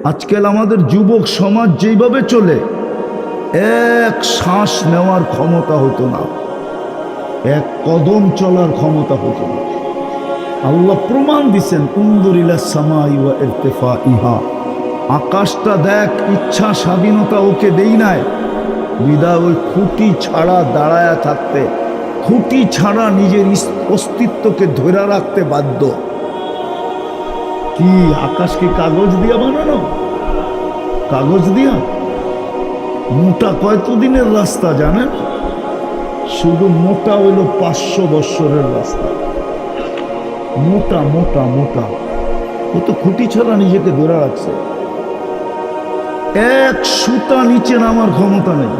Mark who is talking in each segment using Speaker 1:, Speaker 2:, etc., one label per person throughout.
Speaker 1: আজকাল আমাদের যুবক সমাজ যেইভাবে চলে, এক শ্বাস নেওয়ার ক্ষমতা হতো না, এক কদম চলার ক্ষমতা হতো না। আল্লাহ প্রমাণ দিছেন, উনদুরিলা সামাই ওয়া ইরতিফাইহা, আকাশটা দেখ, ইচ্ছা স্বাধীনতা ওকে দেই নাই, বিদায় ওই খুঁটি ছাড়া দাঁড়ায়া থাকতে, খুঁটি ছাড়া নিজের অস্তিত্বকে ধরে রাখতে বাধ্য। কি আকাশ কি কাগজ দিয়া বানানো? কাগজ দিয়া? মোটা কয়দিনের রাস্তা জানেন? শুধু মোটা হইল 500 বৎসরের রাস্তা। মোটা মোটা মোটা, ও তো খুঁটি ছাড়া নিজেকে ধরে রাখছে। এক সুতা নিচে নামার ক্ষমতা নেই।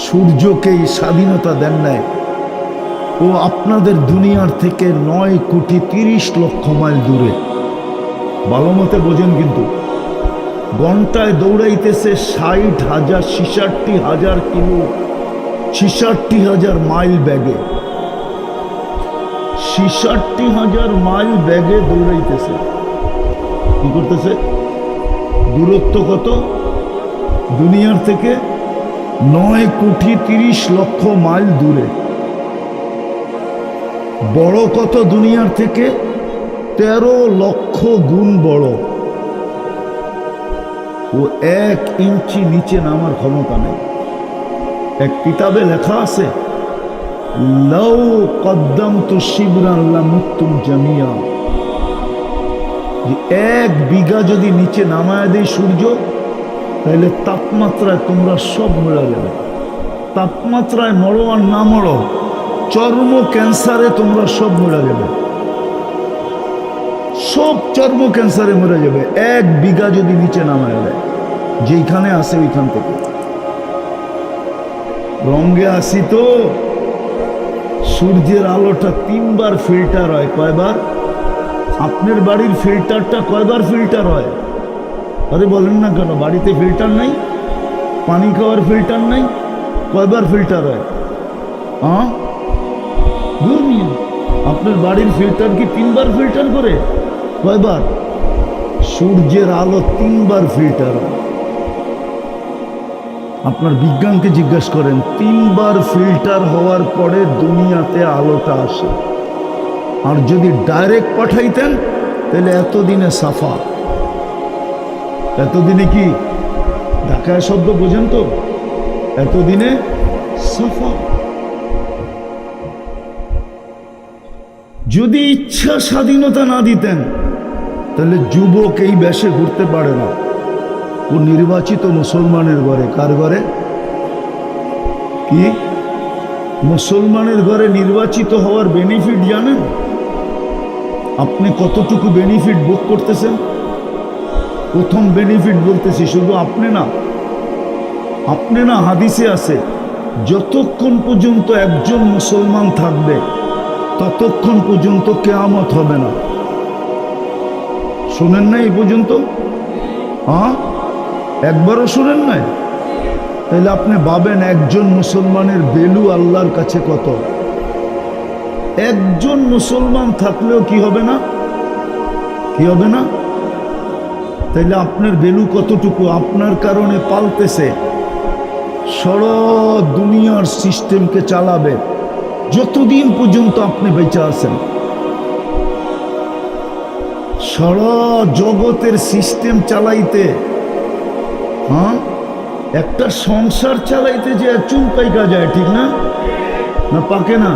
Speaker 1: সূর্যকেই স্বাধীনতা দেন নাই। ও আপনাদের দুনিয়ার থেকে 9,30,00,000 মাইল দূরে। ভালো মতে বোঝেন কিন্তু, ঘন্টায় দৌড়াইতেছে 60,000 66,000 কিলো, 66,000 মাইল ব্যাগে, 66,000 মাইল ব্যাগে দৌড়াইতেছে। কি করতেছে? দূরত্ব কত দুনিয়ার থেকে? 9,30,00,000 মাইল দূরে। বড় কত দুনিয়ার থেকে? 13 লক্ষ গুণ বড়। ও 1 ইঞ্চি নিচে নামার ক্ষমতা নেই। এক কিতাবে লেখা আছে, লাউ কদ্দামতু শিবরান লামুতুম জামিয়া, যে 1 বিঘা যদি নিচে নামায় দেয় সূর্য, তাহলে তাপমাত্রায় তোমরা সব মরে যাবে। তাপমাত্রায় মরো আর না মরো, চর্ম ক্যান্সারে তোমরা সব মরে যাবে। সব চর্ম ক্যান্সারে মরে যাবে 1 বিঘা যদি নিচে নামায় দেয়। যেইখানে আসে ওইখান থেকে। রঙে আসি তো, সূর্যের আলোটা 3 বার ফিল্টার হয়। কয়বার? আপনার বাড়ির ফিল্টারটা কয়বার ফিল্টার হয়? আরে বলেন না কেন, বাড়িতে ফিল্টার নাই? পানি খাওয়ার ফিল্টার নাই? কয়বার ফিল্টার হয়? আপনার বাড়ির ফিল্টার কি 3 বার ফিল্টার করে? কয়বার? সূর্যের আলো 3 বার ফিল্টার হয়। আপনার বিজ্ঞানকে জিজ্ঞাসা করেন, 3 বার ফিল্টার হওয়ার পরে দুনিয়াতে আলোটা আসে। আর যদি ডাইরেক্ট পাঠাইতেন তাহলে এতদিনে সাফা। এতদিনে কি? ঢাকায় শব্দ বোঝেন তো? এতদিনে সাফা। যদি ইচ্ছা স্বাধীনতা না দিতেন তাহলে যুবক এই বেশে ঘুরতে পারে না। ও নির্বাচিত মুসলমানের ঘরে। কার ঘরে? কি মুসলমানের ঘরে নির্বাচিত হওয়ার বেনিফিট জানেন? আপনি কতটুকু বেনিফিট ভোগ করতেছেন? প্রথম বেনিফিট বলতেছি, শুধু আপনি না, হাদিসে আছে, যতক্ষণ পর্যন্ত একজন মুসলমান থাকবে ততক্ষণ পর্যন্ত কিয়ামত হবে না। শুনেন না এই পর্যন্ত? একবারও শুনেন নাই? তাহলে আপনি ভাবেন একজন মুসলমানের ভ্যালু আল্লাহর কাছে কত। একজন মুসলমান থাকলেও কি হবে না? কি হবে না? তাইলে আপনার ভ্যালু কতটুকু? আপনার কারণে পালতেছে, সারা দুনিয়ার সিস্টেমকে চালাবে যতদিন পর্যন্ত আপনি বেঁচে আছেন। সারা জগতের সিস্টেম চালাইতে, একটা সংসার চালাইতে যে চুল পাইকা যায়, ঠিক না? না পাকে না?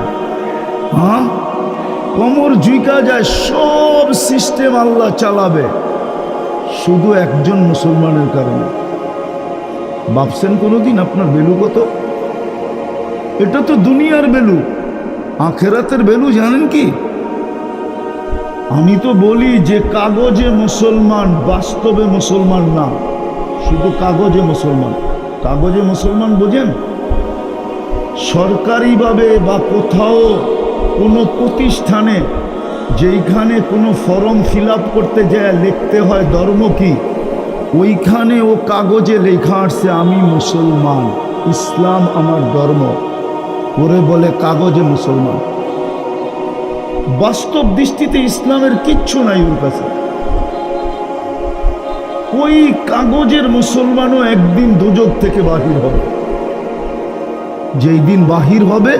Speaker 1: কোমর ঝুঁকা যায়। সব সিস্টেম আল্লাহ চালাবে শুধু একজন মুসলমানের কারণে। ভাবছেন কোনোদিন আপনার ভ্যালু কত? এটা তো দুনিয়ার ভ্যালু। আখেরাতের ভ্যালু জানেন কি? আমি তো বলি যে কাগজে মুসলমান, বাস্তবে মুসলমান না, শুধু কাগজে মুসলমান। কাগজে মুসলমান বোঝেন? সরকারিভাবে বা কোথাও কোনো প্রতিষ্ঠানে যেইখানে কোনো ফর্ম ফিল আপ করতে যায় লিখতে হয় ধর্ম কি, ওইখানে ও কাগজে লেখা আসছে আমি মুসলমান, ইসলাম আমার ধর্ম, ওরে বলে কাগজে মুসলমান। বাস্তব দৃষ্টিতে ইসলামের কিচ্ছু নাই ওর কাছে। ওই কাগজের মুসলমানও একদিন দুজক থেকে বাহির হবে। যেই দিন বাহির হবে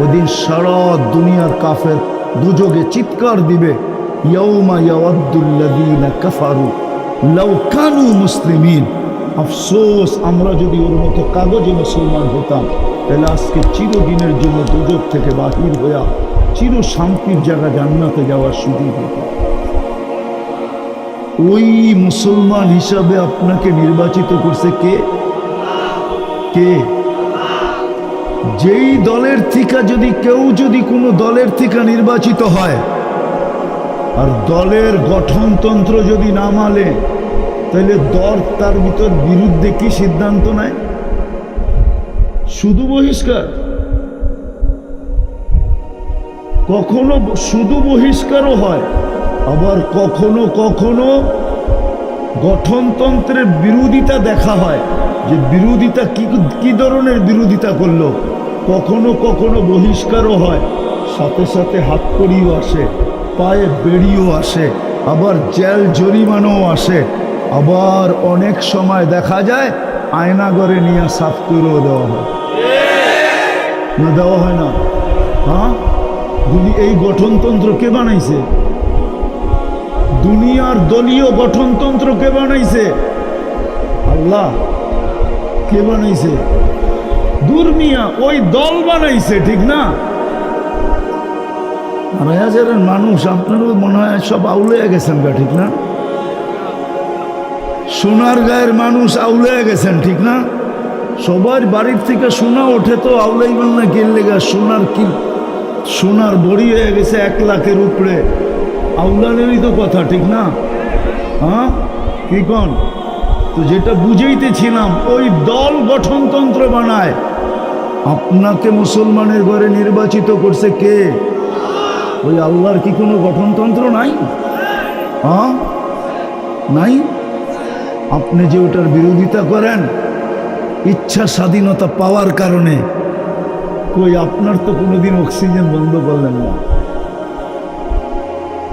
Speaker 1: ওই দিন সারা দুনিয়ার কাফের দুজকে চিৎকার দিবে, ইয়াউমা ইয়াওয়াদ্দুল্লাযীনা কাফারু লাউ কানু মুসলিমিন। আফসোস, আমরা যদি ওর মতো কাগজে মুসলমান হতাম তাহলে আজকে চিরদিনের জন্য দুজক থেকে বাহির হইয়া চির শান্তির জায়গা জান্নাতে যাওয়ার সুযোগ হতো। ওই মুসলমান হিসাবে আপনাকে নির্বাচিত করছে কে? কে? যেই দলের থেকে কেউ যদি কোনো দলের থেকে নির্বাচিত হয় আর দলের গঠনতন্ত্র যদি না মানে তাহলে দল তার ভিতর বিরুদ্ধে কি সিদ্ধান্ত নেয়? শুধু বহিষ্কার। কখনো শুধু বহিষ্কারও হয়, আবার কখনো কখনো গঠনতন্ত্রের বিরোধিতা দেখা হয়, যে বিরোধিতা কি ধরনের বিরোধিতা করলো। কখনো কখনো বহিষ্কারও হয়, সাথে সাথে হাতকড়িও আসে, পায়ে বেড়িও আসে, আবার জেল জরিমানাও আসে, আবার অনেক সময় দেখা যায় আয়নাঘরে নিয়ে সাফ করেও দেওয়া হয়। না দেওয়া হয় না? হ্যাঁ, এই গঠনতন্ত্র কে বানাইছে? দুনিয়ার দলীয় গঠনতন্ত্র কে বানাইছে? আল্লাহ। কে বানাইছে? দুর্মিয়া ওই দল বানাইছে, ঠিক না? 2,500 মানুষ, আপনারও মনে হয় সব আউলে গেছেন গা, ঠিক না? সোনার গায়ের মানুষ আউলে গেছেন, ঠিক না? সবার বাড়ির থেকে সোনা ওঠে তো আউলাই বাংলা গেলে গা, সোনার বড়ি হয়ে গেছে 1 লাখের উপরে। আউলানেরই তো কথা, ঠিক না? হ্যাঁ, কি কন? তো যেটা বুঝাইতেছিলাম, ওই দল গঠনতন্ত্র বানায়। আপনাকে মুসলমানের ঘরে নির্বাচিত করছে কে? ওই আল্লাহর কি কোনো গঠনতন্ত্র নাই? হ্যাঁ, নাই। আপনি যে ওটার বিরোধিতা করেন ইচ্ছা স্বাধীনতা পাওয়ার কারণে, কই আপনার তো কোনোদিন অক্সিজেন বন্ধ করলেন না,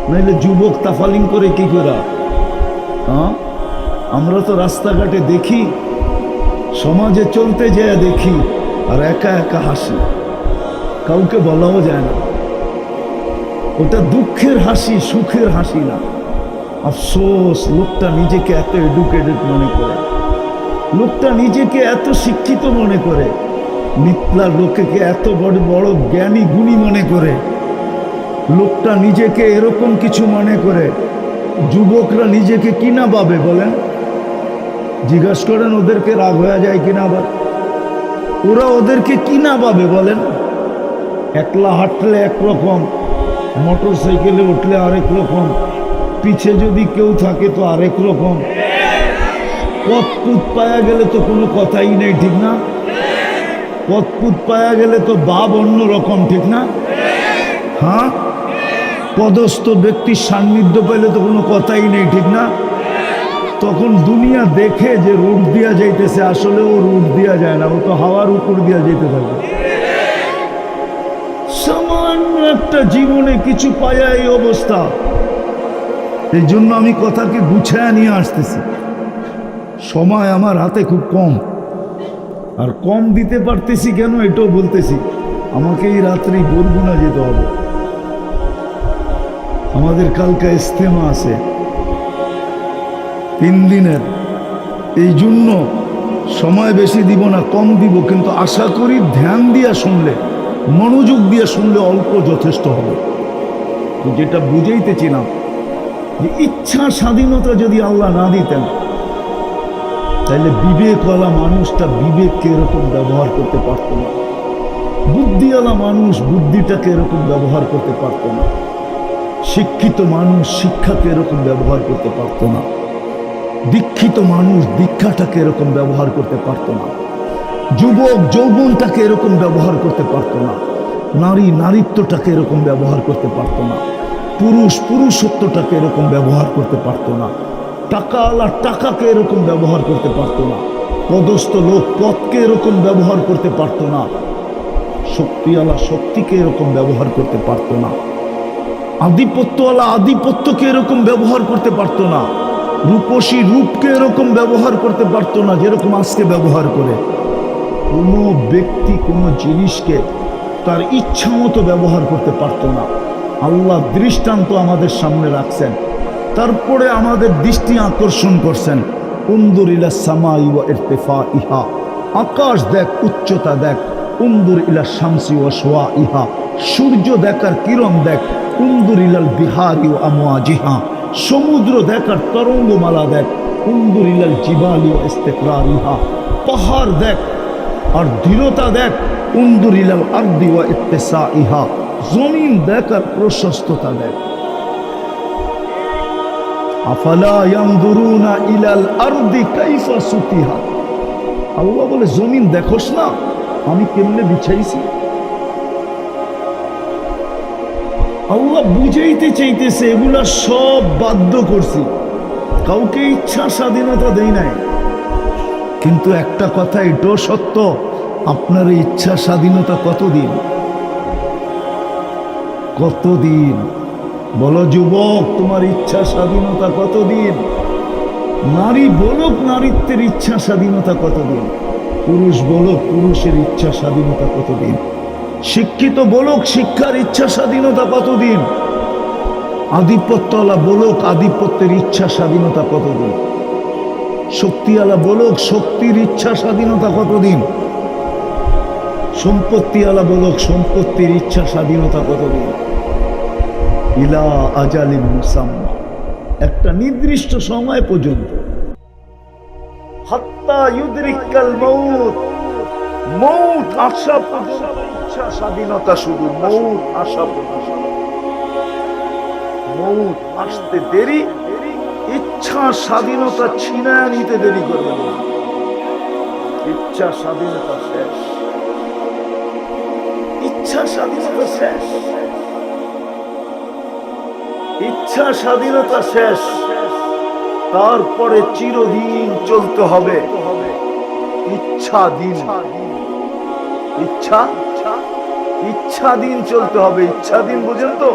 Speaker 1: নাইলে যুবক তাফালিং করে কি করে? হ্যাঁ, আমরা তো রাস্তাঘাটে দেখি, সমাজে চলতে যেয়ে দেখি, আর একা একা হাসি, কাউকে বলাও যায় না। ওটা দুঃখের হাসি, সুখের হাসি না। আফসোস, লোকটা নিজেকে এত এডুকেটেড মনে করে, লোকটা নিজেকে এত শিক্ষিত মনে করে, মিথ্যার লোকেকে এত বড় বড় জ্ঞানী গুণী মনে করে, লোকটা নিজেকে এরকম কিছু মনে করে। যুবকরা নিজেকে কিনা পাবে বলেন? জিজ্ঞাসা করেন ওদেরকে, রাগ হয়ে যায় কিনা? আবার ওরা ওদেরকে কিনা পাবে বলেন? একলা হাঁটলে একরকম, মোটর সাইকেলে উঠলে আরেক রকম, পিছে যদি কেউ থাকে তো আরেক রকম, পথপুত পায়া গেলে তো কোনো কথাই নেই, ঠিক না? পথপুত পায়া গেলে তো ভাব অন্য রকম, ঠিক না? হ্যাঁ, পদস্থ ব্যক্তির সান্নিধ্য পেলে তো কোনো কথাই নেই, ঠিক না? তখন দুনিয়া দেখে যে রুট দিয়া যাইতেছে, আসলে ও রুট দিয়া যায় না, ও তো হাওয়ার উপর দিয়া যেতে থাকে। সামান্য একটা জীবনে কিছু পায়া এই অবস্থা। এই জন্য আমি কথাকে গুছায় নিয়ে আসতেছি। সময় আমার হাতে খুব কম, আর কম দিতে পারতেছি কেন এটাও বলতেছি। আমাকে এই রাত্রি বরগুনা যেতে হবে, আমাদের কালকে ইস্তেমা আছে 3 দিনের। এই জন্য সময় বেশি দিব না, কম দিব, কিন্তু আশা করি ধ্যান দিয়া শুনলে, মনোযোগ দিয়ে শুনলে অল্প যথেষ্ট হবে। তো যেটা বুঝাইতেছিলাম, যে ইচ্ছা স্বাধীনতা যদি আল্লাহ না দিতেন তাহলে বিবেকওয়ালা মানুষটা বিবেককে এরকম ব্যবহার করতে পারত না, বুদ্ধিওয়ালা মানুষ বুদ্ধিটাকে এরকম ব্যবহার করতে পারত না, শিক্ষিত মানুষ শিক্ষাকে এরকম ব্যবহার করতে পারত না, দীক্ষিত মানুষ দীক্ষাটাকে এরকম ব্যবহার করতে পারত না, যুবক যৌবনটাকে এরকম ব্যবহার করতে পারত না, নারী নারীত্বটাকে এরকম ব্যবহার করতে পারত না, পুরুষ পুরুষত্বটাকে এরকম ব্যবহার করতে পারত না, টাকাওয়ালা টাকাকে এরকম ব্যবহার করতে পারত না, পদস্থ লোক পদকে এরকম ব্যবহার করতে পারত না, শক্তিওয়ালা শক্তিকে এরকম ব্যবহার করতে পারত না, আধিপত্যওয়ালা আধিপত্যকে এরকম ব্যবহার করতে পারত না, রূপসী রূপকে এরকম ব্যবহার করতে পারতো না যেরকম আজকে ব্যবহার করে। কোনো ব্যক্তি কোনো জিনিসকে তার ইচ্ছা মতো ব্যবহার করতে পারতো না। আল্লাহ দৃষ্টান্ত আমাদের সামনে রাখছেন, তারপরে আমাদের দৃষ্টি আকর্ষণ করছেন। উনদুর ইলা সামাই ওয়া ইরতিফাইহা, আকাশ দেখ, উচ্চতা দেখ। উনদুর ইলা শামসি ওয়া শুআইহা, সূর্য দেখার কিরণ দেখ। উনদুর ইলাল বিহারি ওয়া আমওয়াজিহা, সমুদ্র দেখার তরঙ্গমালা দেখ। উনদুর ইলাল জিবালি ওয়া ইস্তিকরারিহা, পাহাড় দেখ আর দৃঢ়তা দেখ। উনদুর ইলাল আরদি ওয়া ইত্তিসাইহা, জমিন দেখ আর প্রশস্ততা দেখ। আফালা ইয়ানজুরুনা ইলাল আরদি কাইফা সুতিহা, আল্লাহ বলে জমিন দেখোস না আমি কেমনে বিছাইছি। আল্লাহ বুঝাইতে চাইতেছে এগুলা সব বাধ্য করছি, কাউকে ইচ্ছা স্বাধীনতা দেই নাই। কিন্তু একটা কথা এটাও সত্য, আপনার ইচ্ছা স্বাধীনতা কতদিন? কতদিন বলো যুবক, তোমার ইচ্ছা স্বাধীনতা কতদিন? নারী বলুক নারীত্বের ইচ্ছা স্বাধীনতা কতদিন? পুরুষ বলুক পুরুষের ইচ্ছা স্বাধীনতা কতদিন? শিক্ষিত বলুক শিক্ষার ইচ্ছা স্বাধীনতা কতদিন? আধিপত্যওয়ালা বলুক আধিপত্যের ইচ্ছা স্বাধীনতা কতদিন? শক্তিওয়ালা বলুক শক্তির ইচ্ছা স্বাধীনতা কতদিন? সম্পত্তিওয়ালা বলুক সম্পত্তির ইচ্ছা স্বাধীনতা কতদিন? ইলা আজালিন মুসাম্মা, একটা নির্দিষ্ট সময় পর্যন্ত। হাত্তা ইউদরিকাল মাউত, মৌত আসা পর্যন্ত ইচ্ছা স্বাধীনতা শুধু। মৌত আসা পর্যন্ত, মৌত আসতে দেরি, ইচ্ছা স্বাধীনতা ছিনায় নিতে দেরি করবে না। ইচ্ছা স্বাধীনতা শেষ, ইচ্ছা স্বাধীনতা শেষ, ইচ্ছা স্বাধীনতা শেষ। তারপরে চিরদিন চলতে হবে ইচ্ছা দিন। ইচ্ছা ইচ্ছা দিন চলতে হবে। ইচ্ছা দিন বুঝেন তো?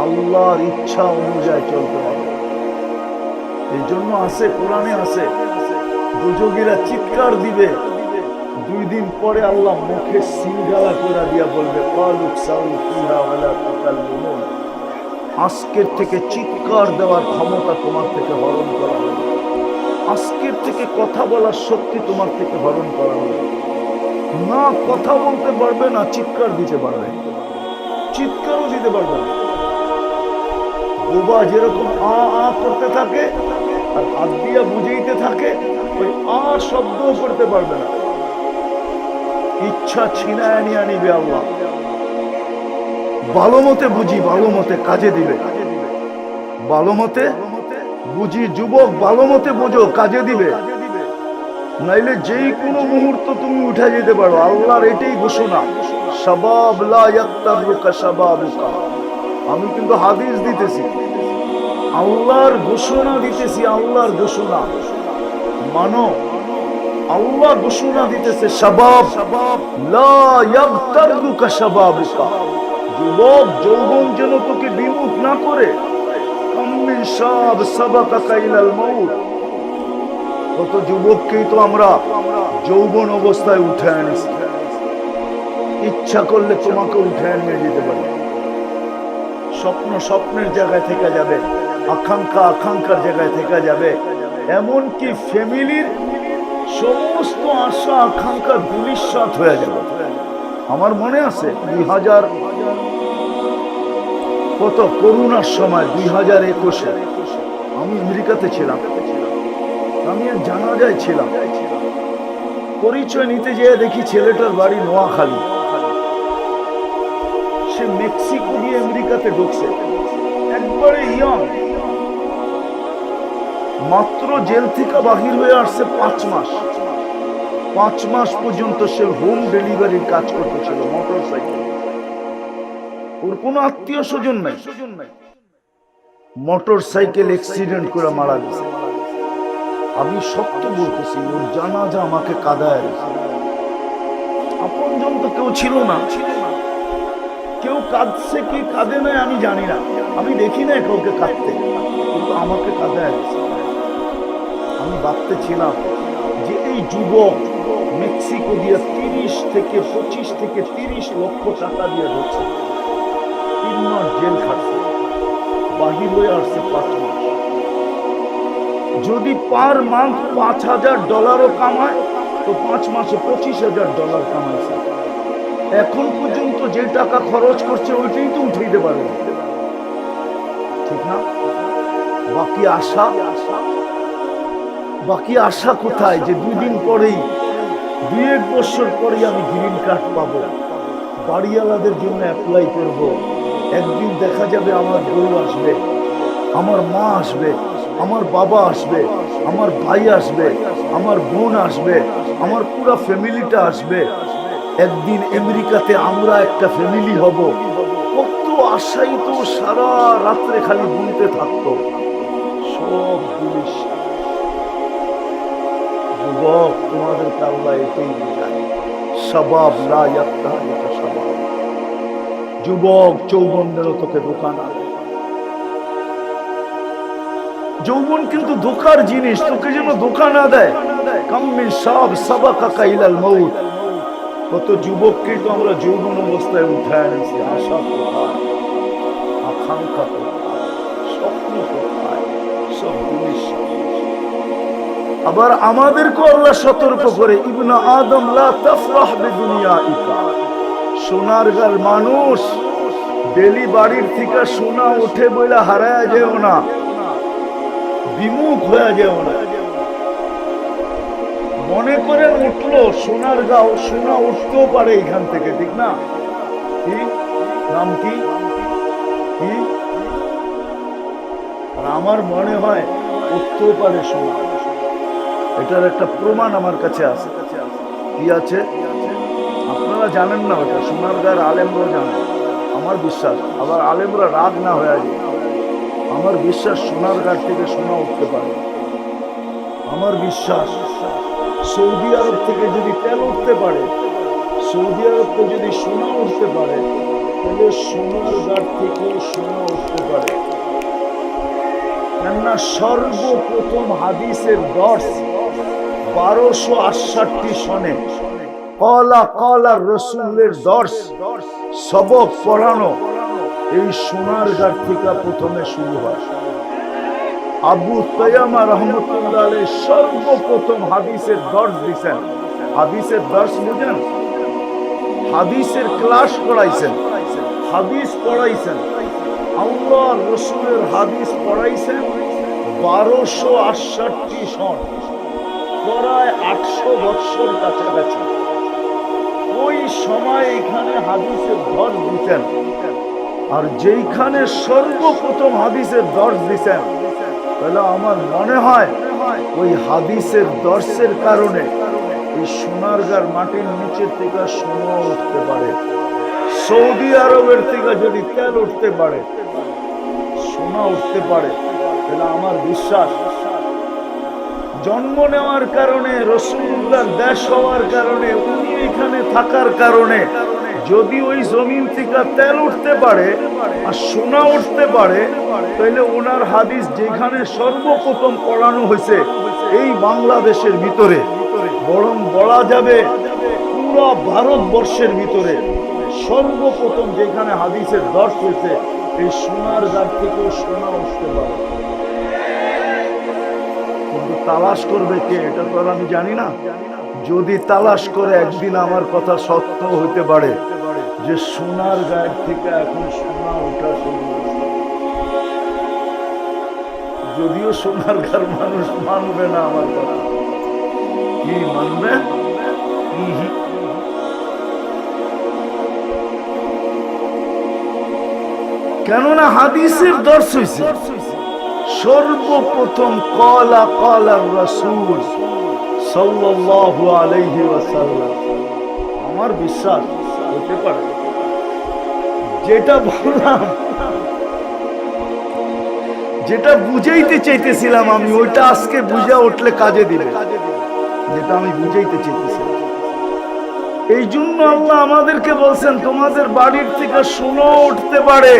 Speaker 1: আল্লাহর ইচ্ছা অনুযায়ী চলতে হবে। এই জন্য আছে, কোরআনে আছে, দুযোগীরা চিৎকার দিবে, 2 দিন পরে আল্লাহ মুখে সিঙ্গালা করে দিয়া বলবে কালুক সাউ ফিহা ওয়ালা তুকাল্লিমুন, আজকের থেকে চিৎকার দেওয়ার ক্ষমতা তোমার থেকে হরণ করা হবে। আজকের থেকে কথা বলার শক্তি তোমার থেকে হরণ করা হবে। না কথা বলতে পারবে না, চিৎকার দিতে পারবে, চিৎকারও দিতে পারবে না। বোবা যেরকম আ আ করতে থাকে আর হাত দিয়া বুঝাইতে থাকে, ওই আ শব্দও করতে পারবে না। ইচ্ছা ছিনায় নিয়ে আনিবে আল্লাহ। ভালো মতে বুঝি, ভালো মতে কাজে দিবে। ভালো মতে বুঝি যুবক, ভালো মতে বোঝো, কাজে দিবে। নাইলে যেই কোনো মুহূর্ত তুমি উঠে যেতে পারো। আল্লাহর এটাই ঘোষণা, শাবাব লা ইয়াক্তারুকা শাবাবুকা। আমি কিন্তু হাদিস দিতেছি, আল্লাহর ঘোষণা দিতেছি, আল্লাহর ঘোষণা মানো। আল্লাহ ঘোষণা দিতেছে শাবাব লা ইয়াক্তারুকা শাবাবুকা, যুবক যৌবন যেন তোকে বিমুখ না করে। কাম্মিন শাব সাবাকাকা ইলাল মাউত, কত যুবককেই তো আমরা যৌবন অবস্থায় উঠে আনিছি। ইচ্ছা করলে তোমাকে উঠে নিয়ে যেতে পারে। স্বপ্ন স্বপ্নের জায়গায় থেকে যাবে, আকাঙ্ক্ষা আকাঙ্ক্ষার জায়গায় থেকে যাবে। এমনকি ফ্যামিলির সমস্ত আশা আকাঙ্ক্ষা ধূলিসাৎ হয়ে যাবে। আমার মনে আছে 2000 কত করোনার সময় 2021-এ আমি আমেরিকাতে ছিলাম। আমি এক জানাজায় ছিলাম, পরিচয় নিতে যেয়ে দেখি ছেলেটার বাড়ি নোয়াখালী। সে মেক্সিকো দিয়ে আমেরিকাতে ঢুকছে, একবারে ইয়ং, মাত্র জেল থেকে বাহির হয়ে আসছে 5 মাস। 5 মাস পর্যন্ত সে হোম ডেলিভারির কাজ করতেছিল, মোটর সাইকেল। ওর কোনো আত্মীয় স্বজন নাই, মোটর সাইকেল অ্যাক্সিডেন্ট করে মারা গেছে। আমি সত্য বলতেছি, ওর জানাজা আমাকে কাঁদায়। আপনজন তো কেউ ছিল না, কেউ কাঁদছে কি কাঁদে নাই আমি জানি না। আমি দেখি না কাউকে কাঁদতে, কিন্তু আমাকে কাঁদায়। আমি ভাবতেছিলাম যে এই যুবক মেক্সিকো দিয়ে 25 থেকে 30 লক্ষ টাকা দিয়ে ঢুকছে, 3 মাস জেল খাটছে, বাহির হয়ে আসছে 5 মাস। যদি পার মান্থ $5,000 কামায়, তো 5 মাসে $25,000 কামাইছে। এখন পর্যন্ত যে টাকা খরচ করছে ওইটাই তো উঠাইতে পারে না, ঠিক না? বাকি আশা কোথায় যে 2 দিন পরেই, 2-1 বছর পরেই আমি গ্রিন কার্ড পাবো, বাড়িওয়ালাদের জন্য অ্যাপ্লাই করব। একদিন দেখা যাবে আমার বউ আসবে, আমার মা আসবে, আমার বাবা আসবে, আমার ভাই আসবে, আমার বোন আসবে, আমার পুরো ফ্যামিলিটা আসবে। একদিন আমেরিকাতে আমরা একটা ফ্যামিলি হব। কত আশাই তো সারা রাত্রে খালি বুনতে থাকতো। সব জিনিস যুবক, তোমাদের আল্লাহ এটাই বোঝায়, শাবাব লা ইয়াত্তাহিকা শাবাব। যুবক যৌবনের তোকে ধোঁকা না দেয়। যৌবন কিন্তু ধোঁকার জিনিস, তোকে যেন ধোঁকা না দেয়। কাম মিন শাব সাবাকাকা ইলাল মউত। কত যুবককে তো আমরা যৌবন অবস্থায় উঠায় এনেছি। আশা কোথায়, আকাঙ্ক্ষা কোথায়, স্বপ্ন কোথায়, সব জিনিস। আবার আমাদেরকে আল্লাহ সতর্ক করে, ইবনে আদম লা তাফরাহ বিদুনিয়াইকা। সোনারগাঁর মানুষ, ডেলি বাড়ির থেকে সোনা উঠে বইলা হারায় যেও না, বিমুখ হয়ে যেও না। মনে করেন উঠলো সোনারগাঁও, সোনা উঠতেও পারে এখান থেকে, ঠিক না? কি নাম কি? আর আমার মনে হয় উঠতেও পারে সোনা। এটার একটা প্রমাণ আমার কাছে আছে। কি আছে? আপনারা জানেন না, ওটা সোনারগাঁর আলেমরা জানেন, আমার বিশ্বাস। আবার আলেমরা রাগ না হয়ে যায়, আমার বিশ্বাস সোনারগাঁ থেকে সোনা উঠতে পারে। আমার বিশ্বাস সৌদি আরব থেকে যদি তেল উঠতে পারে, সৌদি আরব থেকে যদি সোনা উঠতে পারে, তাহলে সোনারগাঁ থেকে সোনা উঠতে পারে। কেননা সর্বপ্রথম হাদিসের দর্শ 1268 সনে কলা রসুলের দর্শ, সবক পড়ানো এই সোনারগাঁ থেকে প্রথমে শুরু হয়। আবু তায়ামা রহমতুল্লাহ আলাইহি সর্বপ্রথম হাদিসের দর্শ দিয়েছেন। হাদিসের দর্শ বুঝেন? হাদিসের ক্লাস করাইছেন, হাদিস পড়াইছেন। আল্লাহ রসুলের হাদিস পড়াইছেন 1268 সন, প্রায় 800 বছর কাছাকাছি। ওই সময় এখানে হাদিসের দর্শ দিতেন। আর যেইখানে সর্বপ্রথম হাদিসের দর্শ দিতেন, তাহলে আমার মনে হয় ওই হাদিসের দর্শের কারণে এই সোনারগাঁর মাটির নিচের থেকে সোনা উঠতে পারে। সৌদি আরবের থেকে যদি তেল উঠতে পারে, সোনা উঠতে পারে, তাহলে আমার বিশ্বাস জন্ম নেওয়ার কারণে, রাসূলুল্লাহর দেশ হওয়ার কারণে, উনি এখানে থাকার কারণে যদি ওই জমিন থেকে তেল উঠতে পারে আর সোনা উঠতে পারে, তাহলে ওনার হাদিস যেখানে সর্বপ্রথম পড়ানো হয়েছে এই বাংলাদেশের ভিতরে, বরং বলা যাবে পুরো ভারতবর্ষের ভিতরে সর্বপ্রথম যেখানে হাদিসের দর্শ হয়েছে, এই সোনারগাঁ থেকেও সোনা উঠতে পারে। কিন্তু তালাশ করবে কে, এটা তো আর আমি জানি না। যদি তালাশ করে একদিন আমার কথা সত্য হইতে পারে যে সোনারগাঁ থেকে এখন সোনা ওঠা শুরু হয়েছে, যদিও সোনারগাঁর মানুষ মানবে না আমার কথা। কি মানবে? কেননা হাদিসের দর্শ হইছে সর্বপ্রথম কলা রাসূল সাল্লাল্লাহু আলাইহি ওয়াসাল্লাম। আমার বিশ্বাস হতে পারে যেটা বললাম, যেটা বুঝাইতে চাইতেছিলাম আমি, ওইটা আজকে বুঝা উঠলে কাজে দিবে, যেটা আমি বুঝাইতে চাইতেছিলাম। এই জন্য আল্লাহ আমাদেরকে বলছেন তোমাদের বাড়ির থেকে সোনা উঠতে পারে।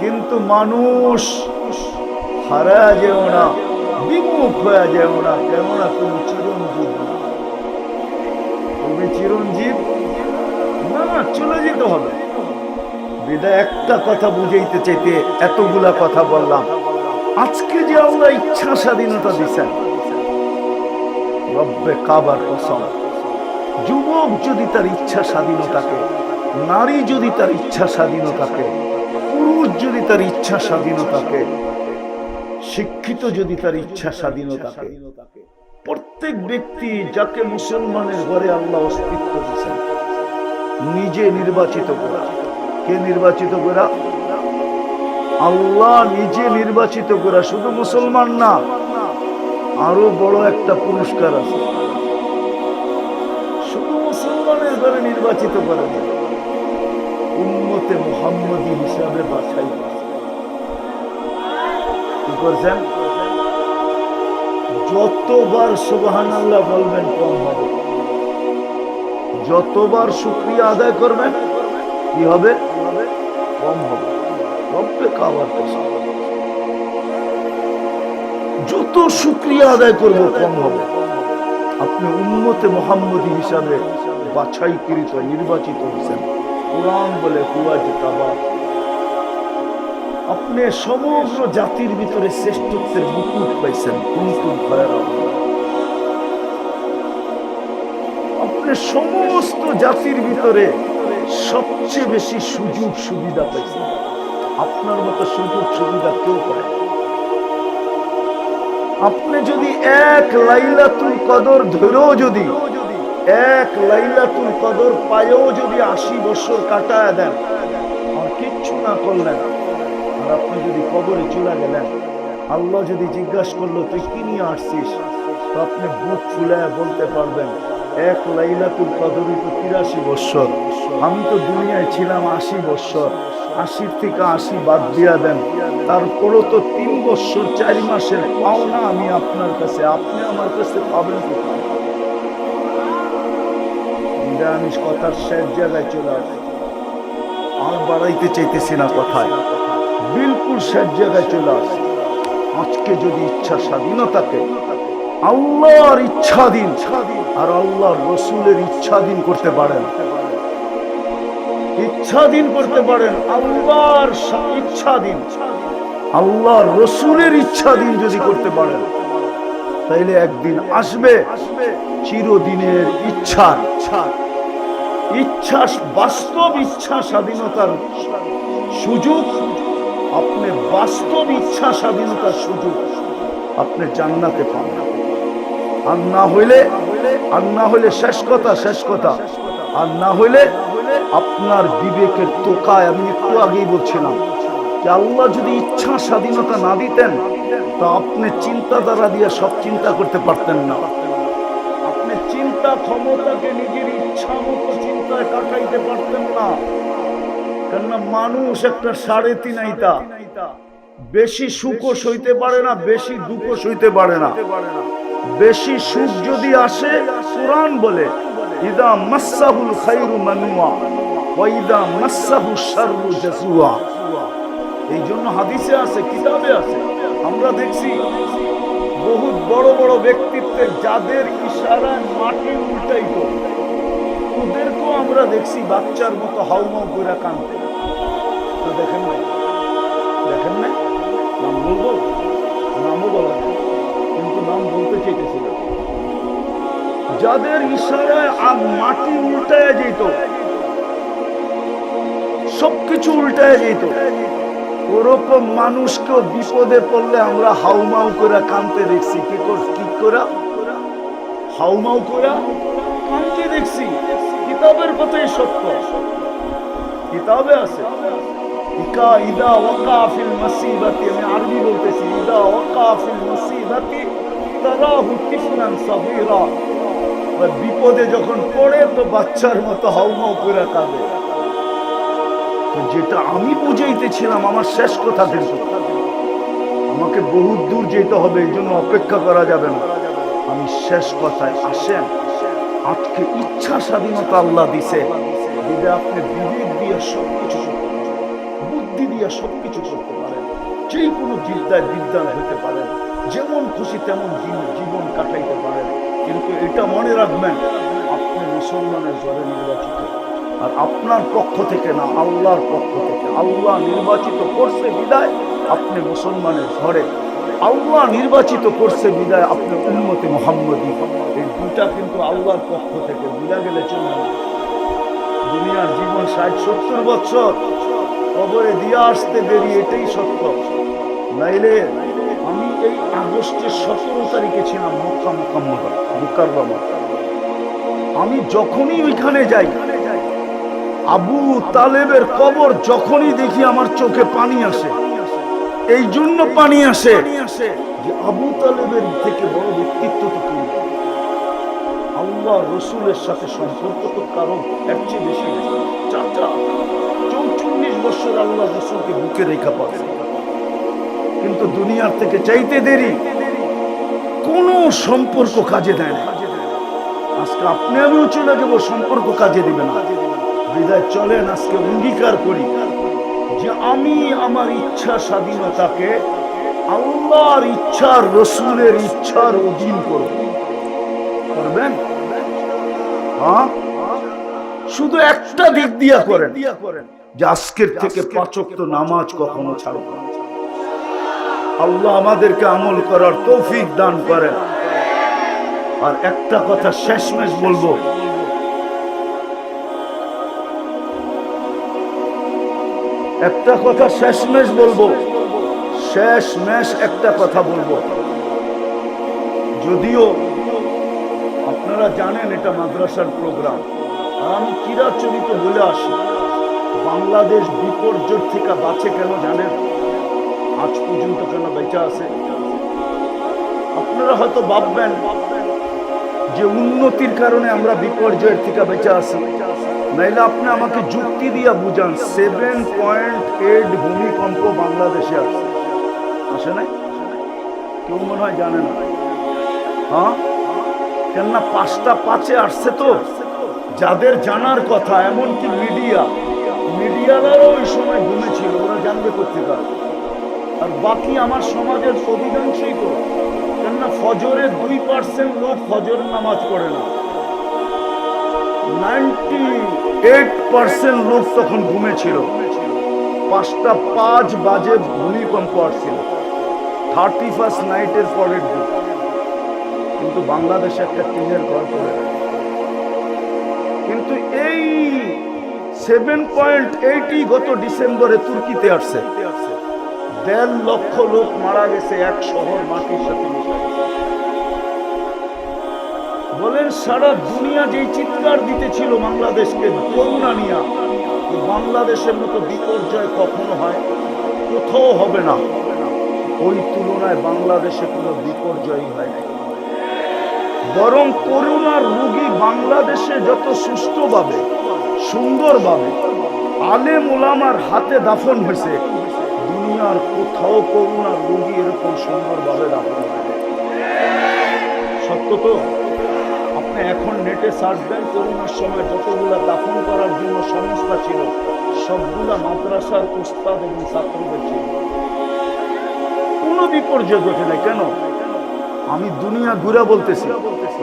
Speaker 1: কিন্তু মানুষ হারা যেও না, বিমুখ হয়ে যেও না, কেননা তুমি চিরঞ্জীব না। তুমি চিরঞ্জীব না, চলে যেতে হবে। বিদায় একটা কথা বুঝাইতে চাইতে এতগুলা কথা বললাম। আজকে যে আল্লাহ ইচ্ছা স্বাধীনতা দিচ্ছেন, রব্বে কাবার কসম, যুবক যদি তার ইচ্ছা স্বাধীনতাকে, নারী যদি তার ইচ্ছা স্বাধীনতাকে, পুরুষ যদি তার ইচ্ছা স্বাধীনতাকে, শিক্ষিত যদি তার ইচ্ছা স্বাধীনতাকে, প্রত্যেক ব্যক্তি যাকে মুসলমানের ঘরে আল্লাহ অস্তিত্ব দিচ্ছেন, নিজে নির্বাচিত করা। কে নির্বাচিত করা? আল্লাহ নিজে নির্বাচিত করা। শুধু মুসলমান না, আরো বড় একটা পুরস্কার আছে। শুধু মুসলমানের ঘরে নির্বাচিত করা না, উম্মতে মুহাম্মদী হিসাবে বাছাই কি করছেন? যতবার সুবহানাল্লাহ বলবেন কম হবে, যতবার শুকরিয়া আদায় করবেন কি হবে? কম হবে। রব্বে কাবার কসম, যত শুকরিয়া আদায় করব কম হবে। আপনি উম্মতে মুহাম্মদী হিসাবে বাছাইকৃত, নির্বাচিত হয়েছেন। কুরআন বলে হুয়াজতাবা, আপনি সমগ্র জাতির ভিতরে শ্রেষ্ঠত্বের মুকুট পাইছেন। কুনতুম খায়রা উম্মাহ, আপনি সমস্ত জাতির ভিতরে সবচেয়ে বেশি সুযোগ সুবিধা পাইছেন। আপনার মতো সুযোগ সুবিধা কেউ পায়। আপনি যদি এক লাইলাতুল কদর ধরেও, যদি এক লাইলাতুল কদর পায়েও যদি 80 বছর কাটায় দেন আর কিচ্ছু না করলেন, আর আপনি যদি কবরে চলে গেলেন, আল্লাহ যদি জিজ্ঞাসা করলো তুই কি নিয়ে আসছিস, তো আপনি বুক ফুলায় বলতে পারবেন এক লাইলাতুল কদরই তো 83 বছর, আমি তো দুনিয়ায় ছিলাম 80 বছর, 80 থেকে 80 বাদ দিয়া দেন, তারপরও তো 3 বছর 4 মাসের পাওনা আমি আপনার কাছে, আপনি আমার কাছে পাবেন কোথায়? আমি কথার শেষ জায়গায় চলে আসি, আর বাড়াইতে চাইতেছি না কথায়, বিলকুল শেষ জায়গায় চলে আসি। আজকে যদি ইচ্ছা স্বাধীনতাকে আল্লাহর ইচ্ছাধীন আর আল্লাহর রসুলের ইচ্ছাধীন করতে পারেন, ইচ্ছাধীন করতে পারেন, আল্লাহর ইচ্ছাধীন, আল্লাহর রসুলের ইচ্ছাধীন যদি করতে পারেন, তাইলে একদিন আসবে চিরদিনের ইচ্ছা, ইচ্ছা বাস্তব ইচ্ছা স্বাধীনতার সুযোগ, আপনি বাস্তব ইচ্ছা স্বাধীনতার সুযোগ আপনি জান্নাতে পাবেন। আর না হইলে শেষ কথা, আর না হইলে আপনার বিবেকের টোকায়, আমি একটু আগেই বলছিলাম যে আল্লাহ যদি ইচ্ছা স্বাধীনতা না দিতেন, তা আপনি চিন্তাধারা দিয়ে সব চিন্তা করতে পারতেন না। আপনি চিন্তা ক্ষমতাকে নিজের ইচ্ছা মতো চিন্তায় কাটাইতে পারতেন না। কেননা মানুষ একটা 3.5 আইতা, বেশি সুখও সইতে পারে না, বেশি দুঃখও সইতে পারে না। বেশি সুখ যদি আসে, কুরআন বলে ইদা মাসসাহুল খায়রু মানুয়া ওয়া ইদা মাসসাহুশ শাররু জাজুয়া। এই জন্য হাদিসে আছে, কিতাবে আছে, আমরা দেখছি বহুত বড় বড় ব্যক্তিত্বের যাদের ইশারায় মাটি উল্টাইতো, ওদেরকেও আমরা দেখছি বাচ্চার মতো হাউমাউ করে কাঁদতে। তো দেখেন নাই নাম বলবো, নামও বলা যায়, কিন্তু নাম বলতে চাইতেছি না। যাদের ইশারায় মাটি উল্টায় যেত, সবকিছু উল্টায় যেত, ওরকম মানুষকেও বিপদে পড়লে আমরা হাউমাউ করে কাঁদতে দেখছি। কি করে হাউমাউ করে কাঁদতে দেখছি। কিতাবের কথাই সত্য, কিতাবে আছে। ইদা ওয়াকা ফিল মুসিবাতি, আমি আরবি বলতেছি, ইদা ওয়াকা ফিল মুসিবাতি তারাহু তিফলান সাগীরা, বিপদে যখন পড়ে তো বাচ্চার মতো হাউমাউ করে কাঁদে। তো যেটা আমি বুঝাইতেছিলাম, আমার শেষ কথা, কিন্তু আমাকে বহুত দূর যেতে হবে, এই জন্য অপেক্ষা করা যাবে না। আমি শেষ কথায় আসেন, আজকে ইচ্ছা স্বাধীনতা আল্লাহ দিছে, যদি আপনি বিবেক দিয়ে সবকিছু, বুদ্ধি দিয়ে দিয়া সবকিছু করতে পারেন, যে কোনো বিদ্যায় বিদ্যান হতে পারেন, যেমন খুশি তেমন জীবন কাটাইতে পারেন, কিন্তু এটা মনে রাখবেন আপনি মুসলমানের জলে নির্বাচিত, আর আপনার পক্ষ থেকে না, আল্লাহর পক্ষ থেকে। আল্লাহ নির্বাচিত করছে বিদায় আপনি মুসলমানের ঘরে, আল্লাহ নির্বাচিত করছে বিদায় আপনি উম্মতে মুহাম্মদী। এই দুটা কিন্তু আল্লাহর পক্ষ থেকে, বুঝা গেলে চলবে না। দুনিয়ার জীবন 60-70 বছর, কবরে দিয়ে আসতে দেরি, এটাই সত্য। নাইলে আমি এই আগস্টের 17 তারিখে ছিলাম মক্কা মুকাররমা। আমি যখনই ওইখানে যাই, আবু তালেবের কবর যখনই দেখি আমার চোখে পানি আসে। এই জন্য পানি আসে যে আবু তালেবের থেকে বড় ব্যক্তিত্ব তো কেউ, আল্লাহ রসুলের সাথে সম্পর্ক তো কারণ এর চেয়ে বেশি। চাচা 44 বছর আল্লাহ রসুলকে বুকে রেখা পাবে, কিন্তু দুনিয়ার থেকে চাইতে দেরি, কোনো সম্পর্ক কাজে দেয় না। আজকে আপনি আমিও চলে যাবো, সম্পর্ক কাজে দিবে না। বিদায় চলেন আজকে অঙ্গীকার করি যে আমি আমার ইচ্ছা স্বাধীনতাকে আল্লাহর ইচ্ছার, রসুলের ইচ্ছার অধীন করব। করবেন? হ্যাঁ, শুধু একটা দিক দিয়া করেন যে আজকের থেকে 5 ওয়াক্ত নামাজ কখনো ছাড়ব না। আল্লাহ আমাদেরকে আমল করার তৌফিক দান করেন। আর একটা কথা শেষমেশ বলবো, শেষমেশ একটা কথা বলবো। যদিও আপনারা জানেন এটা মাদ্রাসার প্রোগ্রাম, আর আমি চিরাচরিত বলে আসি, বাংলাদেশ বিপর্যয় থেকে বাঁচে কেন জানেন? আজ পর্যন্ত কেন বেঁচে আছে? আপনারা হয়তো ভাববেন যে উন্নতির কারণে আমরা বিপর্যয়ের থেকে বেঁচে আছি। নাইলে আপনি আমাকে যুক্তি দিয়া বুঝান 7.8 ভূমিকম্প বাংলাদেশে আসে নাই? কেউ মনে হয় জানে না। হ্যাঁ, কেননা 5টা 5-এ আসছে তো, যাদের জানার কথা, এমনকি মিডিয়ারাও ওই সময় ঘুমেছিল, ওরা জানবে পত্রিকা। আর বাকি আমার সমাজের অধিকাংশই তো, কেননা ফজরের 2% লোক ফজর নামাজ পড়ে না, 98% লোক তখন ঘুমেছিল। 5টা 5 বাজে ভূমিকম্প আসছিল, 31st নাইটের পরের দিন। কিন্তু বাংলাদেশে একটা টিনের ঘর পড়ে, কিন্তু এই 7.8 গত ডিসেম্বরে তুর্কিতে আসছে। 1.5 লক্ষ লোক মারা গেছে, এক শহর মাটির সাথে মিশে। বলেন সারা দুনিয়া যে চিৎকার দিতেছিল বাংলাদেশকে করুণা নিয়া, বাংলাদেশের মতো বিপর্যয় কখনো হয়, কোথাও হবে না। ওই তুলনায় বাংলাদেশে কোনো বিপর্যয়ই হয় না। বরং করুণার রোগী বাংলাদেশে যত সুষ্ঠুভাবে, সুন্দরভাবে আলেম ওলামার হাতে দাফন হয়েছে, দুনিয়ার কোথাও করুণার রোগী এরকম সুন্দরভাবে দাফন হয়। সত্য তো? আপনি এখন নেটে সার্চ দেন, করোনার সময় যতগুলা দাফন করার জন্য সংস্থা ছিল, সবগুলা মাদ্রাসার উস্তাদ এবং ছাত্রদের ছিল। কোনো বিপর্যয় ঘটে নাই। কেন? আমি দুনিয়া ঘুরে বলতেছি,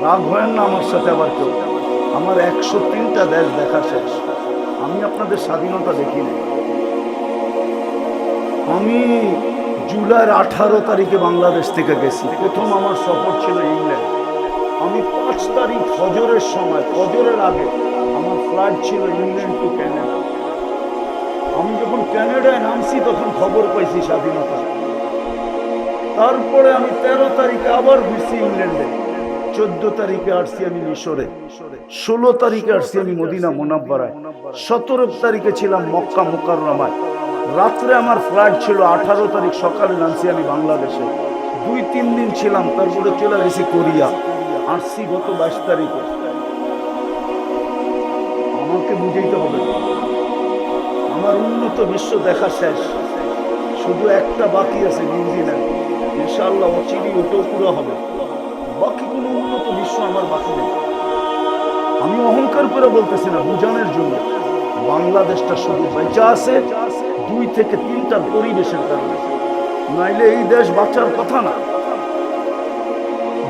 Speaker 1: রাগ হয় না আমার সাথে আবার কেউ। আমার 103টা দেশ দেখা শেষ। আমি আপনাদের স্বাধীনতা দেখি না। আমি জুলাইয়ের 18 তারিখে বাংলাদেশ থেকে গেছি। প্রথম আমার সফর ছিল ইংল্যান্ড। আমি 5 তারিখ ফজরের সময়, ফজরের আগে আমার ফ্লাইট ছিল ইংল্যান্ড টু ক্যানাডা। আমি যখন ক্যানাডায় নামছি তখন খবর পাইছি স্বাধীনতা। তারপরে আমি 13 তারিখে আবার ঘুরছি ইংল্যান্ডে, 14 তারিখে আসছি আমি মিশরে, 16 তারিখে আসছি আমি মদিনা মুনাব্বারায়, 17 তারিখে ছিলাম মক্কা মুকাররমায়। রাত্রে আমার ফ্লাইট ছিল, 18 তারিখ সকালে নামছি আমি বাংলাদেশে। 2-3 দিন ছিলাম, তারপরে চলে গেছি কোরিয়া। আসছি গত 22 তারিখে। আমাকে বুঝাইতে হবে, আমার উন্নত বিশ্ব দেখা শেষ, শুধু একটা বাকি আছে, নিউজিল্যান্ড। ইনশাআল্লাহ অচিরেই ওটাও পুরো হবে। বাকি কোনো উন্নত বিশ্ব আমার বাকি নেই। আমি অহংকার করে বলতেছি না, বুঝানোর জন্য। বাংলাদেশটা শুধু বেঁচে আছে 2 থেকে 3 এখানকার পরিবেশের কারণে, নাইলে এই দেশ বাঁচার কথা না।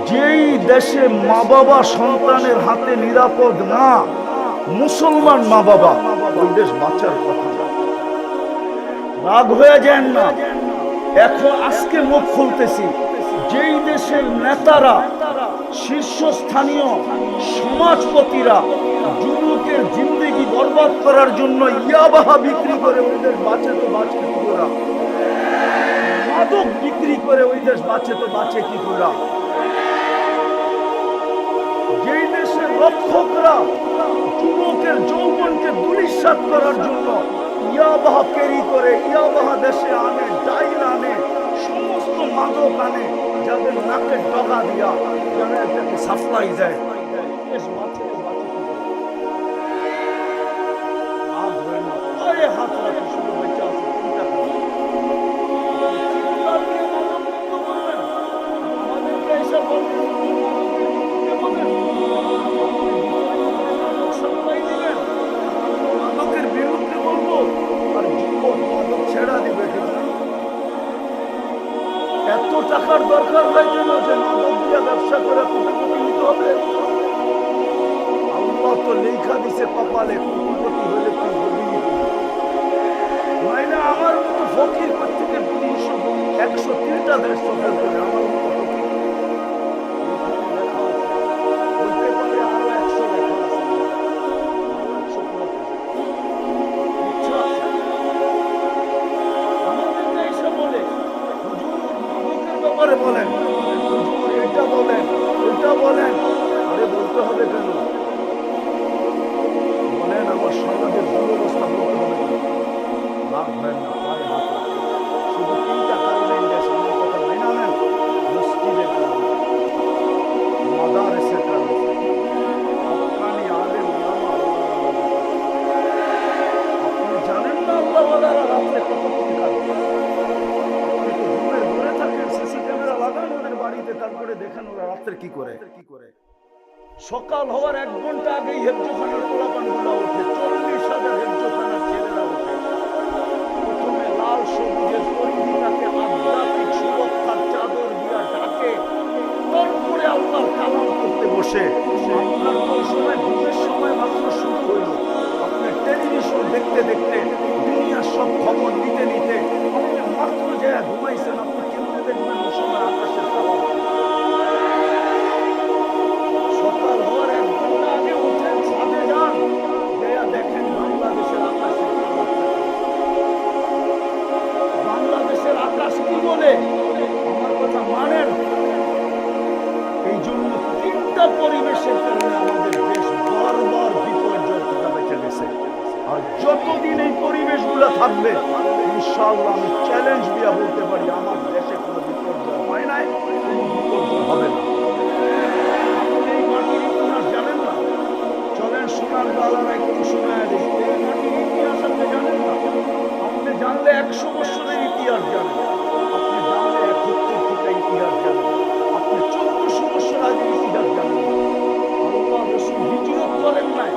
Speaker 1: যেই দেশে মা বাবা সন্তানের হাতে নিরাপদ না, মুসলমান মা বাবা, ওই দেশ বাঁচার কথা না। রাগ হয়ে যান না। এখন আজকে মুখ খুলতেছি, যেই দেশের নেতারা, শীর্ষস্থানীয় সমাজপতিরা যুবকের জিন্দেগি বরবাদ করার জন্য ইয়াবাহা বিক্রি করে ওই দেশ বাঁচে, তো বাঁচে কি করে? মাদক বিক্রি করে ওই দেশ বাঁচে, তো বাঁচে কি করে? যেই দেশের রক্ষকরা যুবকের যৌবনকে দুলিশাত করার জন্য ইয়াবাহা ক্যারি করে, ইয়াবাহা দেশে আনে, ডাইল আনে, সমস্ত মাদক আনে, যাদের নাকে ডগা দিয়া যারা এটাকে সাপ্লাই দেয়, হাত রাখি শুধু বেঁচে আছে চিন্তা করে। আমাদেরকে এসব বলতে মাদকের বিরুদ্ধে বলবো, আর যুবক মাদক ছেড়া দিবে। এত টাকার দরকার হয় কেন যে মাদক দিয়ে ব্যবসা করে কোটিপতি নিতে হবে? আল্লাহ তো লেখা দিছে কপালে, কোটিপতি হলে তুই হবি। মানে আমার মতো ফকির থেকে 103টা দেশ সফর করে আমার মতো ফকির বলতে পারে আরো 100 লেখা আছে। আমাদেরকে এসে বলে হুজুর মাদকের ব্যাপারে বলেন, হুজুর এটা বলেন, ওইটা বলেন। আরে বলতে হবে কেন? বলেন আমার সমাজের দুরবস্থা বলতে হবে কেন? লাভ হয় না, পায়ে হাত রাখে। শুধু 3টা কারণে দেশ আমার কথা মেনে নেন। মসজিদের কারণে, মাদারিসের কারণে, হক্কানি আলেম ওলামা। আপনি জানেন না আল্লাহওয়ালারা রাত্রে কতক্ষণ কাটে? আপনি তো ঘুমে ঘুরে থাকেন, সিসি ক্যামেরা লাগান ওদের বাড়িতে, তারপরে দেখেন ওরা রাত্রে কি করে। সকাল হওয়ার 1 ঘন্টা আগেই হেফজোখানার পোলাপানগুলো ওঠে, 40,000 হেফজোখানার ছেলেরা ওঠে। প্রথমে লাল সবুজের পরিধিটাকে আধ্যাত্মিক সুরক্ষার চাদর দিয়া ঢাকে, তারপরে আল্লাহর কালাম করতে বসে। আপনার তো সময় ঘুমের সময় মাত্র শুরু হইল, আপনি টেলিভিশন দেখতে দেখতে, দুনিয়ার সব খবর নিতে নিতে আপনি মাত্র যে ঘুমাইছেন, আপনি কেমনে দেখবেন ওই সময় আকাশের কালাম? সকাল হওয়ার 1 ঘন্টা আগে উঠেন, ছাদে যান, গিয়ে দেখেন বাংলাদেশের আকাশের কালারটা। বাংলাদেশের আকাশ কি বলে? আমার কথা মানেন? এই জন্য 3টা পরিবেশের কারণে আমাদের দেশ বারবার বিপর্যয় থেকে বেঁচে গেছে। আর যতদিন এই পরিবেশগুলো থাকবে, ইনশাআল্লাহ আমি চ্যালেঞ্জ দিয়ে বলতে পারি আমার দেশে কোনো বিপর্যয় হয় নাই, কোনো বিপর্যয় হবে না। আপনি এই মাটির ইতিহাস জানেন না? চলেন সোনার বালারা একটু শোনায় দিই। এই মাটির ইতিহাস আপনি জানেন না? আপনি জানলে 100 বছরের ইতিহাস জানেন, আপনি জানলে 71 থেকে ইতিহাস জানেন, আপনি 1400 বছর আগের ইতিহাস জানেন। আল্লাহ রাসূল হিজরত করেন নাই,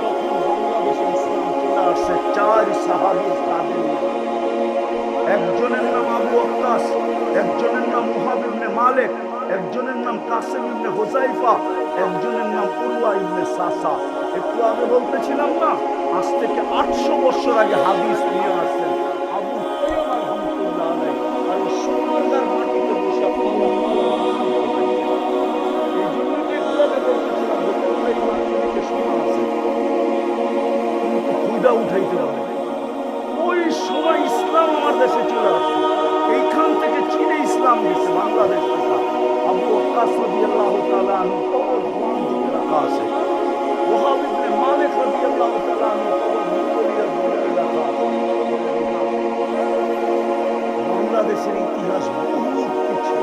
Speaker 1: তখন বাংলাদেশে ইসলাম চলে আসছে 4 সাহাবীর কাঁধে নিয়ে। একজনের নাম আবু ওয়াক্কাস, একজনের নাম মুহাব ইবনে মালিক, একজনের নাম কাসিম ইবনে হুযাইফা, একজনের নাম উরওয়া ইবনে সাসা। একটু আগে বলতেছিলাম না, আজ থেকে 800 বছর আগে হাদিস নিয়ে আসছেন আবু তাইয়্যিব রাহমাতুল্লাহ আলাইহি। আর এই সোনারগাঁর মাটিতে বসে এই জন্য যে একটু আগে বলতেছিলাম এই মাটিতে সোনা আছে, কিন্তু খুদা উঠাইতে হবে। ওই সময় ইসলাম আমার দেশে চলে আসছে, এইখান থেকে চীনে ইসলাম গেছে বাংলাদেশ থেকে। আবু ওয়াক্কাস রাদিয়াল্লাহু তাআলা আনহু কবর ধোঁয়ান দিকে রাখা আছে। ওহাব ইবনে মালিক রাদিয়াল্লাহু তাআলা আনহু কবর মঙ্গোলিয়ার বর্ডারে রাখা আছে। বাংলাদেশের ইতিহাস বহুত কিছু,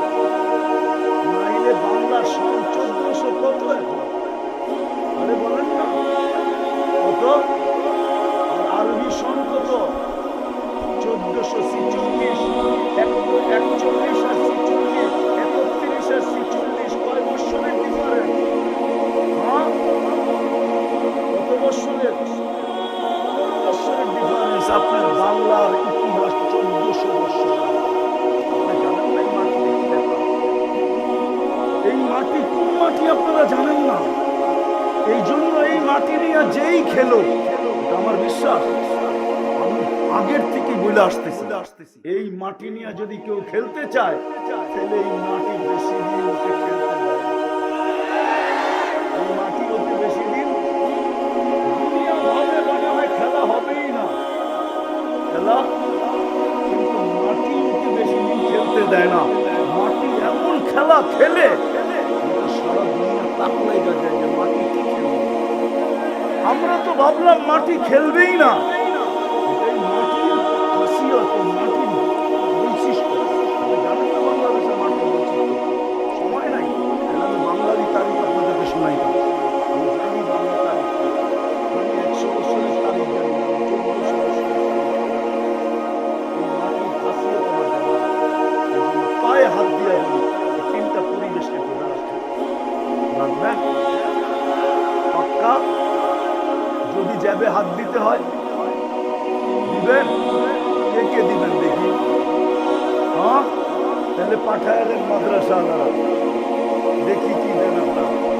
Speaker 1: নাইলে বাংলার সন 1400 কত এখন? আরে বলেন না কত? আর আরবি সন কত? 1446, 41 আর 46, 31 আর 46, কয় বছরের ডিফারেন্স? হ্যাঁ, কত বছরের? 15 বছরের ডিফারেন্স। আপনার বাংলার ইতিহাস 1400 এই মাটি কোন মাটি আপনারা জানেন না। এই জন্য এই মাটি নিয়ে যেই খেলো, এটা আমার বিশ্বাস, আমি আগের থেকে বলে আসতেছি, এই মাটি নিয়ে যদি কেউ খেলতে চায় তাহলে এই মাটি বেশি দিন ওকে খেলতে দেয়। এই মাটি ওকে বেশি দিন দুনিয়া ভাবে মনে হয় খেলা হবেই না, খেলা, কিন্তু মাটি ওকে বেশি দিন খেলতে দেয় না। মাটি এমন খেলা খেলে সারা দুনিয়া তাকলাই যায় যে মাটি কি খেলবে। আমরা তো ভাবলাম মাটি খেলবেই না, এটাই মাটির খাসিয়ত, মাটির বৈশিষ্ট্য। জানেন না বাংলাদেশের মাটির বৈশিষ্ট্য? সময় নাই, আমি বাঙালি তারিখ আপনাদেরকে শোনাই না। আমি জানি বাংলা তারিখ, আমি 100 বছরের তারিখ জানি, 1400 বছরের মাটির খাসিয়ত আমার জানা। পায়ে হাত দিয়ে তিনটা পরিবেশকে ধরে রাখে, রাখবেন পাক্কা। যদি যাবে হাত দিতে হয় দিবেন, কে কে দিবেন দেখি? হ্যাঁ, তাহলে পাঠায় দেন মাদ্রাসা, দেখি কি দেন আপনারা।